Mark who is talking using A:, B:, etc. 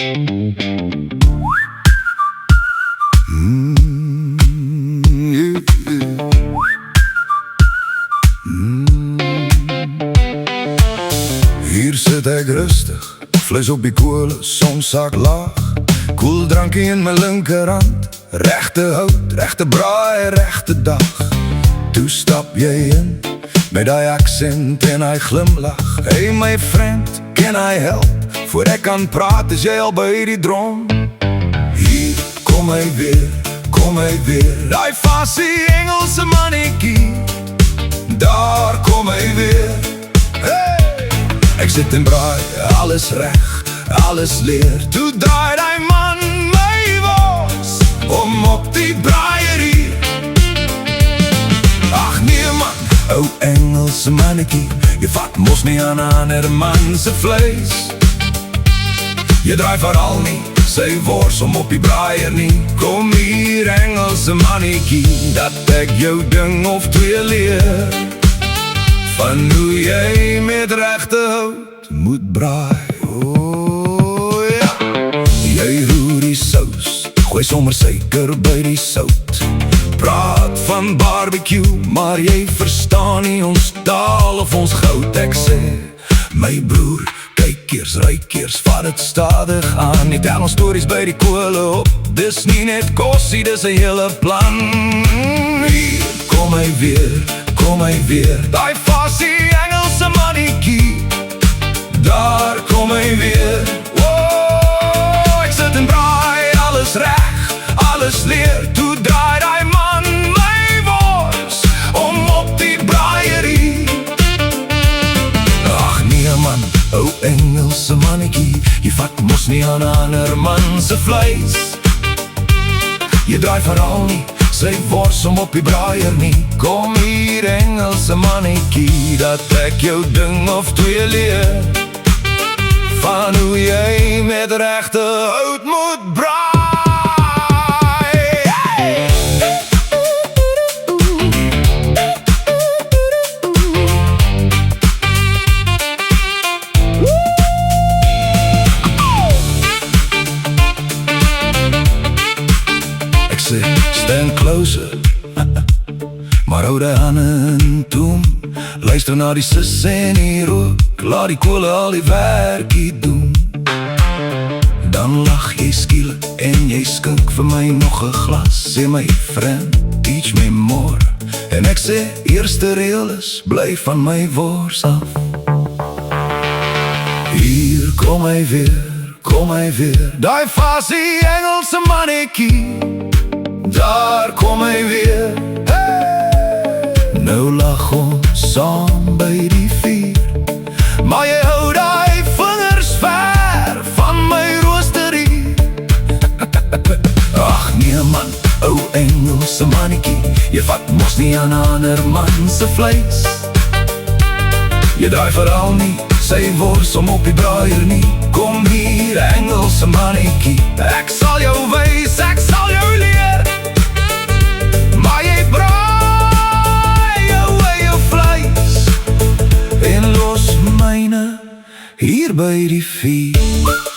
A: Hier zit ik rustig, vlees op die koele, zonzak laag. Koel drankje in mijn linkerhand, rechte hout, rechte braai, rechte dag. Toe stap je in, met die accent en hij glimlach. Hey my friend, can I help? Voor ik kan praten, is jij al bij die droom? Hier, kom hij weer, kom hij weer. Die fassie Engelse mannetjie, daar kom hij weer. Hey! Ik zit in braai, alles recht, alles leer. Toe draait hij man mee was, om op die braaierie. Ach nee man, o Engelse mannetjie, je vat mos niet aan ander manse vlees. Je draait vooral niet, zij wors om op die braaier niet. Kom hier Engelse mannetjie, dat ik jou ding of twee leer. Van hoe jij met rechte hout moet braaien, oh ja. Jij roer die saus, gooi sommer suiker bij die zout. Praat van barbecue, maar jij verstaan niet ons taal of ons goud. Ik zeg, my broer, kijk eers, ruik eers, vat het stadig aan. Nie tel ons stories bij die koole op, dis nie net kossie, dis een hele plan. Hier, kom hy weer, kom hy weer. Die fassie Engelse mannetjie, daar kom hy weer. Wow, ek sit en braai, alles reg, alles leer. Toe draai die man my wors, om op die braaierie. Ach nee man, o Engelse mannetjie, je vat mos nie aan ander manse vlees. Je draai vooral nie, sy wors om op die braaier nie. Kom hier Engelse mannetjie, dat ek jou ding of twee leer. Van hoe jy met rechte hout moet braai. Ek sê, stand closer, maar hou die handen toe. Luister na die sis en die rook, laat die koole al die werkie doen. Dan lach jy skielik en jy skink vir my nog een glas. Sê my friend, teach me more. En ek sê, eerste reël is, bly van my wors af. Hier kom hy weer, kom hy weer. Die fassie Engelse mannetjie, daar kom hy weer. Hey! Nou lach ons saam by die vuur, maar jy hou die vingers ver van my roosterie. Ach nee man, o Engelse mannetjie, je vat mos nie aan ander manse vlees. Je draai vooral nie, sy wors om op die braaier nie. Kom hier Engelse mannetjie, ek sal jou wys, ek sal jou leer. Maar jy braai jou eie vlees en los myne hier by die vuur.